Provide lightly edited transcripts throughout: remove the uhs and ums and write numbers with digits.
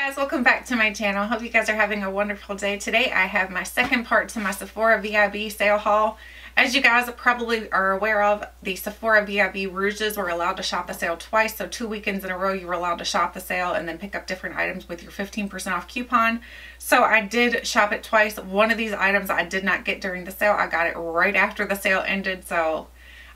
Guys, welcome back to my channel. Hope you guys are having a wonderful day. Today I have my second part to my Sephora VIB sale haul. As you guys probably are aware of, the Sephora VIB Rouges were allowed to shop the sale twice, so 2 weekends in a row you were allowed to shop the sale and then pick up different items with your 15% off coupon. So I did shop it twice. One of these items I did not get during the sale. I got it right after the sale ended, so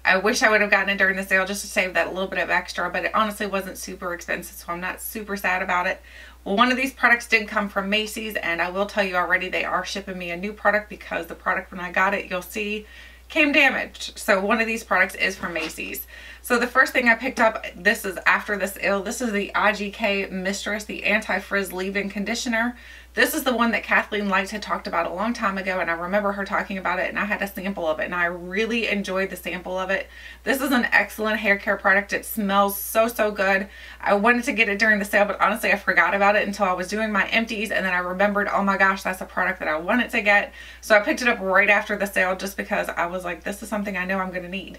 I wish I would have gotten it during the sale just to save that little bit of extra, but it honestly wasn't super expensive, so I'm not super sad about it. Well, one of these products did come from Macy's, and I will tell you already they are shipping me a new product because the product when I got it, you'll see, came damaged. So one of these products is from Macy's. So the first thing I picked up, this is after the sale. This is the IGK Mistress, the Anti-Frizz Leave-In Conditioner. This is the one that Kathleen Lights had talked about a long time ago, and I remember her talking about it, and I had a sample of it, and I really enjoyed the sample of it. This is an excellent hair care product. It smells so good. I wanted to get it during the sale, but honestly I forgot about it until I was doing my empties, and then I remembered, oh my gosh, that's a product that I wanted to get. So I picked it up right after the sale just because I was like, this is something I know I'm going to need.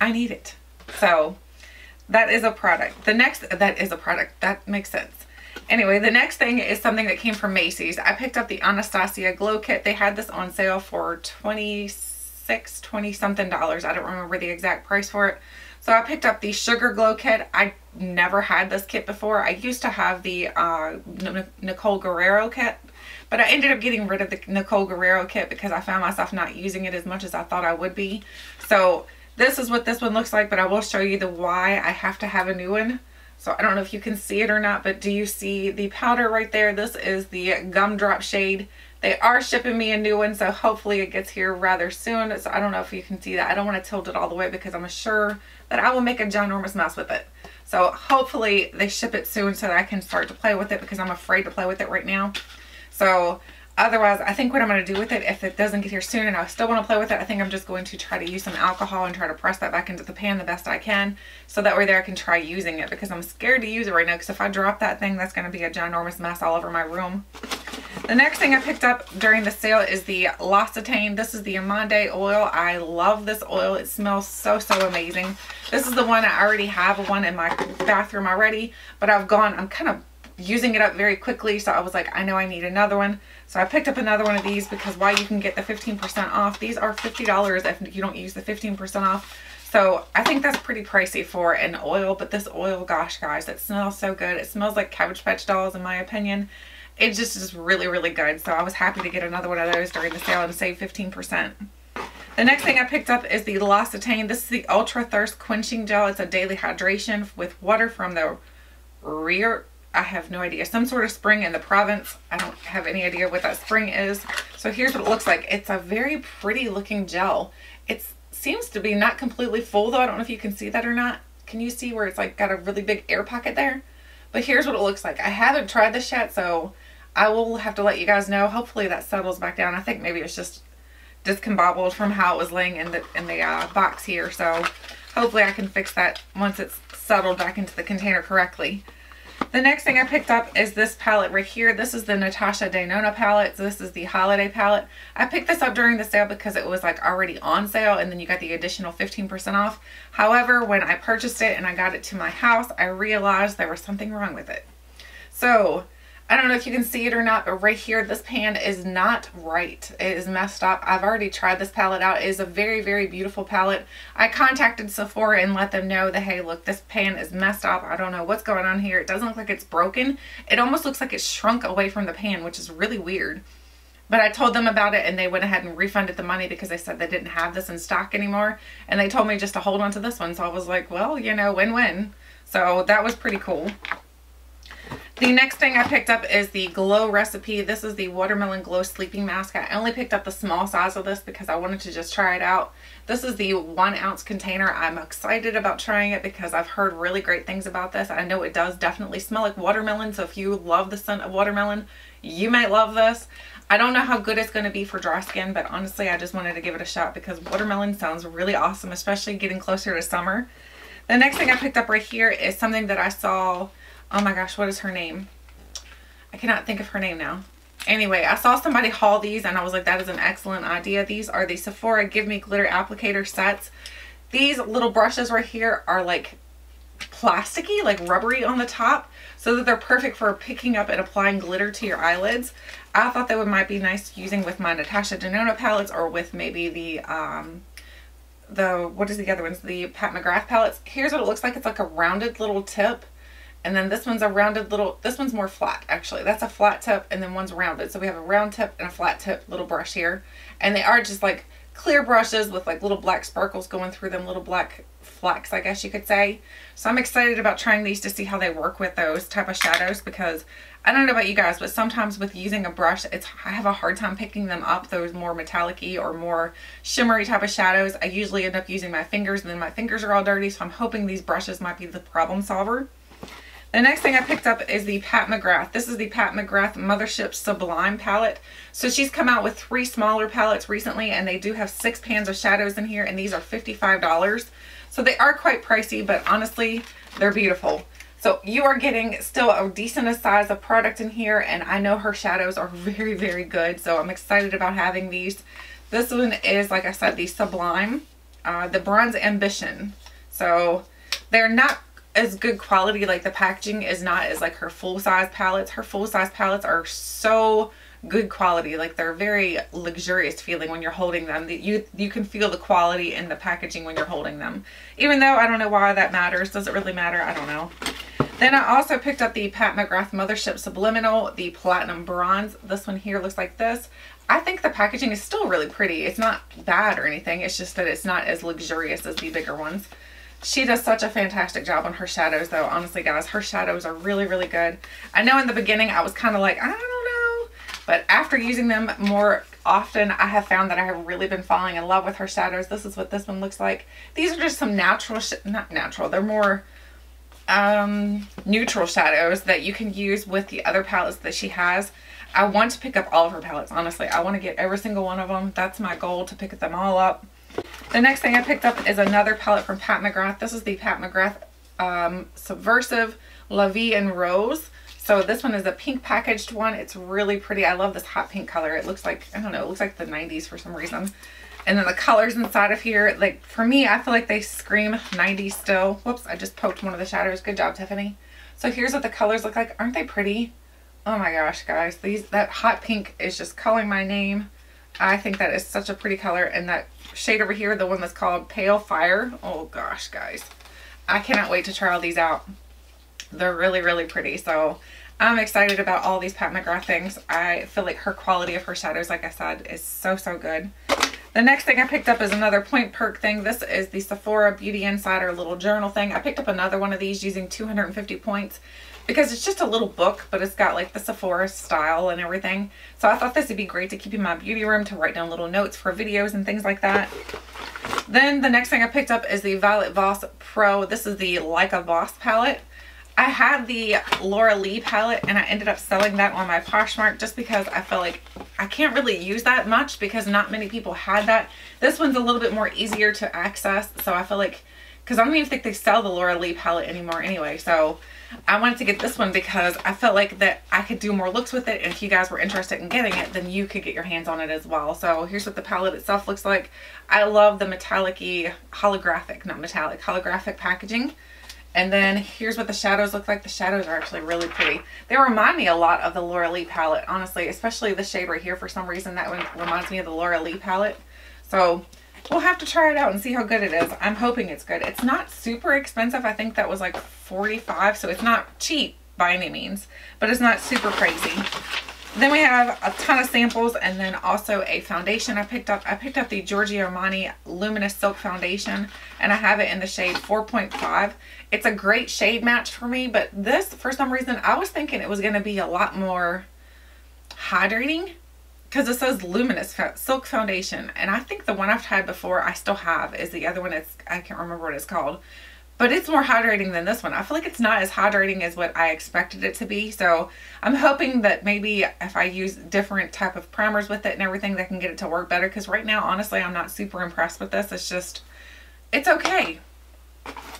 I need it. So that is a product. That makes sense. Anyway, the next thing is something that came from Macy's. I picked up the Anastasia Glow Kit. They had this on sale for $20 something. I don't remember the exact price for it. So I picked up the Sugar Glow Kit. I never had this kit before. I used to have the Nicole Guerrero kit, but I ended up getting rid of the Nicole Guerrero kit because I found myself not using it as much as I thought I would be. So this is what this one looks like, but I will show you the why I have to have a new one. So I don't know if you can see it or not, but do you see the powder right there? This is the Gumdrop shade. They are shipping me a new one, so hopefully it gets here rather soon. So I don't know if you can see that. I don't want to tilt it all the way because I'm sure that I will make a ginormous mess with it. So hopefully they ship it soon so that I can start to play with it because I'm afraid to play with it right now. So otherwise, I think what I'm going to do with it, if it doesn't get here soon and I still want to play with it, I think I'm just going to try to use some alcohol and try to press that back into the pan the best I can. So that way there I can try using it because I'm scared to use it right now because if I drop that thing, that's going to be a ginormous mess all over my room. The next thing I picked up during the sale is the L'Occitane. This is the Amande oil. I love this oil. It smells so amazing. This is the one I already have one in my bathroom already, but I'm kind of using it up very quickly, so I was like, I know I need another one. So I picked up another one of these because while you can get the 15% off, these are $50 if you don't use the 15% off. So I think that's pretty pricey for an oil, but this oil, gosh guys, it smells so good. It smells like Cabbage Patch dolls in my opinion. It just is really good. So I was happy to get another one of those during the sale and save 15%. The next thing I picked up is the L'Occitane. This is the Ultra Thirst Quenching Gel. It's a daily hydration with water from the rear. I have no idea. Some sort of spring in the province. I don't have any idea what that spring is. So here's what it looks like. It's a very pretty looking gel. It seems to be not completely full though. I don't know if you can see that or not. Can you see where it's like got a really big air pocket there? But here's what it looks like. I haven't tried this yet, so I will have to let you guys know. Hopefully that settles back down. I think maybe it's just discombobbled from how it was laying in the box here. So hopefully I can fix that once it's settled back into the container correctly. The next thing I picked up is this palette right here. This is the Natasha Denona palette. So this is the holiday palette. I picked this up during the sale because it was like already on sale and then you got the additional 15% off. However, when I purchased it and I got it to my house, I realized there was something wrong with it. So I don't know if you can see it or not, but right here, this pan is not right. It is messed up. I've already tried this palette out. It is a very beautiful palette. I contacted Sephora and let them know that, hey, look, this pan is messed up. I don't know what's going on here. It doesn't look like it's broken. It almost looks like it's shrunk away from the pan, which is really weird. But I told them about it and they went ahead and refunded the money because they said they didn't have this in stock anymore. And they told me just to hold on to this one. So I was like, well, you know, win-win. So that was pretty cool. The next thing I picked up is the Glow Recipe. This is the Watermelon Glow Sleeping Mask. I only picked up the small size of this because I wanted to just try it out. This is the 1 ounce container. I'm excited about trying it because I've heard really great things about this. I know it does definitely smell like watermelon, so if you love the scent of watermelon, you might love this. I don't know how good it's going to be for dry skin, but honestly, I just wanted to give it a shot because watermelon sounds really awesome, especially getting closer to summer. The next thing I picked up right here is something that I saw. Oh my gosh, what is her name? I cannot think of her name now. Anyway, I saw somebody haul these and I was like, that is an excellent idea. These are the Sephora Give Me Glitter Applicator sets. These little brushes right here are like plasticky, like rubbery on the top, so that they're perfect for picking up and applying glitter to your eyelids. I thought that might be nice using with my Natasha Denona palettes, or with maybe the what is the other ones? The Pat McGrath palettes. Here's what it looks like. It's like a rounded little tip. And then this one's a rounded little, this one's more flat actually. That's a flat tip, and then one's rounded. So we have a round tip and a flat tip little brush here. And they are just like clear brushes with like little black sparkles going through them, little black flecks, I guess you could say. So I'm excited about trying these to see how they work with those type of shadows, because I don't know about you guys, but sometimes with using a brush, I have a hard time picking them up, those more metallic-y or more shimmery type of shadows. I usually end up using my fingers, and then my fingers are all dirty, so I'm hoping these brushes might be the problem solver. The next thing I picked up is the Pat McGrath. This is the Pat McGrath Mothership Sublime palette. So she's come out with 3 smaller palettes recently, and they do have 6 pans of shadows in here, and these are $55. So they are quite pricey, but honestly, they're beautiful. So you are getting still a decent size of product in here, and I know her shadows are very, very good. So I'm excited about having these. This one is, like I said, the Sublime, the Bronze Ambition. So they're not as good quality, like the packaging is not as like her full size palettes. Her full size palettes are so good quality, like they're very luxurious feeling when you're holding them. You can feel the quality in the packaging when you're holding them, even though I don't know why that matters. Does it really matter? I don't know. Then I also picked up the Pat McGrath Mothership Subliminal, the Platinum Bronze. This one here looks like this. I think the packaging is still really pretty. It's not bad or anything. It's just that it's not as luxurious as the bigger ones. She does such a fantastic job on her shadows though. Honestly guys, her shadows are really, really good. I know in the beginning I was kind of like, I don't know. But after using them more often, I have found that I have really been falling in love with her shadows. This is what this one looks like. These are just some natural, not natural, they're more neutral shadows that you can use with the other palettes that she has. I want to pick up all of her palettes, honestly. I want to get every single one of them. That's my goal, to pick them all up. The next thing I picked up is another palette from Pat McGrath. This is the Pat McGrath Subversive La Vie en Rose. So this one is a pink packaged one. It's really pretty. I love this hot pink color. It looks like, I don't know, it looks like the 90s for some reason. And then the colors inside of here, like for me, I feel like they scream 90s still. Whoops, I just poked one of the shadows. Good job, Tiffany. So here's what the colors look like. Aren't they pretty? Oh my gosh, guys. That hot pink is just calling my name. I think that is such a pretty color. And that shade over here, the one that's called Pale Fire. Oh gosh, guys. I cannot wait to try all these out. They're really, really pretty. So I'm excited about all these Pat McGrath things. I feel like her quality of her shadows, like I said, is so, so good. The next thing I picked up is another Point Perk thing. This is the Sephora Beauty Insider little journal thing. I picked up another one of these using 250 points because it's just a little book, but it's got like the Sephora style and everything. So I thought this would be great to keep in my beauty room, to write down little notes for videos and things like that. Then the next thing I picked up is the Violet Voss Pro. This is the Like a Voss palette. I had the Laura Lee palette, and I ended up selling that on my Poshmark just because I felt like I can't really use that much because not many people had that. This one's a little bit more easier to access, so I feel like, because I don't even think they sell the Laura Lee palette anymore anyway, so I wanted to get this one because I felt like that I could do more looks with it, and if you guys were interested in getting it, then you could get your hands on it as well. So here's what the palette itself looks like. I love the metallic-y holographic, not metallic, holographic packaging. And then here's what the shadows look like. The shadows are actually really pretty. They remind me a lot of the Laura Lee palette, honestly, especially the shade right here. For some reason, that one reminds me of the Laura Lee palette. So we'll have to try it out and see how good it is. I'm hoping it's good. It's not super expensive. I think that was like $45, so it's not cheap by any means, but it's not super crazy. Then we have a ton of samples, and then also a foundation I picked up. I picked up the Giorgio Armani Luminous Silk Foundation, and I have it in the shade 4.5. It's a great shade match for me, but this, for some reason, I was thinking it was going to be a lot more hydrating because it says Luminous Silk Foundation, and I think the one I've had before I still have is the other one. I can't remember what it's called. But it's more hydrating than this one. I feel like it's not as hydrating as what I expected it to be. So I'm hoping that maybe if I use different type of primers with it and everything, that can get it to work better. Because right now, honestly, I'm not super impressed with this. It's just, it's okay.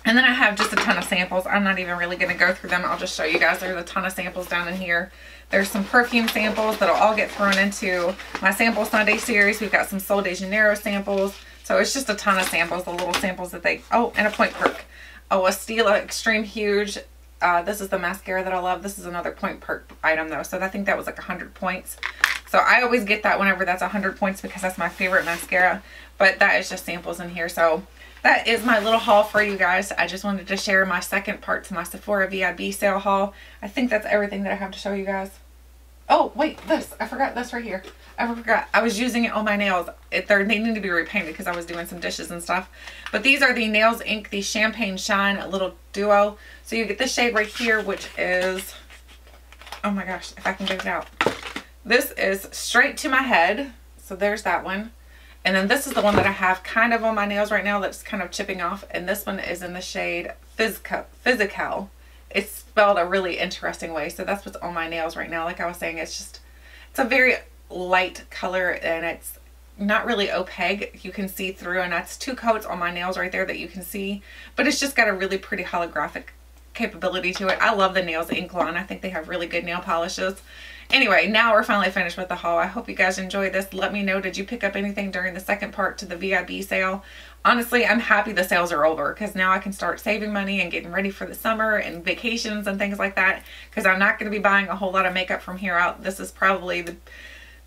And then I have just a ton of samples. I'm not even really going to go through them. I'll just show you guys. There's a ton of samples down in here. There's some perfume samples that'll all get thrown into my Sample Sunday series. We've got some Sol de Janeiro samples. So it's just a ton of samples, the little samples that they, oh, and a Point Perk. Oh, a Stila Extreme Huge. This is the mascara that I love. This is another point perk item though. So I think that was like 100 points. So I always get that whenever that's 100 points because that's my favorite mascara. But that is just samples in here. So that is my little haul for you guys. I just wanted to share my second part to my Sephora VIB sale haul. I think that's everything that I have to show you guys. Oh, wait, this. I forgot this right here. I forgot. I was using it on my nails. They need to be repainted because I was doing some dishes and stuff. But these are the Nails Inc. The Champagne Shine Little Duo. So you get this shade right here, which is... Oh my gosh, if I can get it out. This is Straight to My Head. So there's that one. And then this is the one that I have kind of on my nails right now that's kind of chipping off. And this one is in the shade Physical. It's spelled a really interesting way. So that's what's on my nails right now. Like I was saying, it's a very light color and it's not really opaque. You can see through, and that's 2 coats on my nails right there that you can see. But it's just got a really pretty holographic capability to it. I love the Nails Inc. line. I think they have really good nail polishes. Anyway, now we're finally finished with the haul. I hope you guys enjoyed this. Let me know, did you pick up anything during the second part to the VIB sale? Honestly, I'm happy the sales are over because now I can start saving money and getting ready for the summer and vacations and things like that, because I'm not going to be buying a whole lot of makeup from here out. This is probably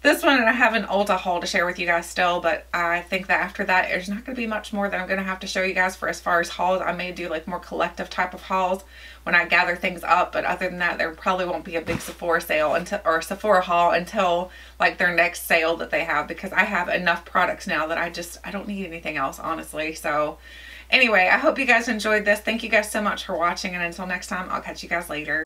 this one, and I have an Ulta haul to share with you guys still, but I think that after that, there's not going to be much more that I'm going to have to show you guys for as far as hauls. I may do like more collective type of hauls when I gather things up, but other than that, there probably won't be a big Sephora sale or Sephora haul until like their next sale that they have, because I have enough products now that I don't need anything else, honestly. So anyway, I hope you guys enjoyed this. Thank you guys so much for watching, and until next time, I'll catch you guys later.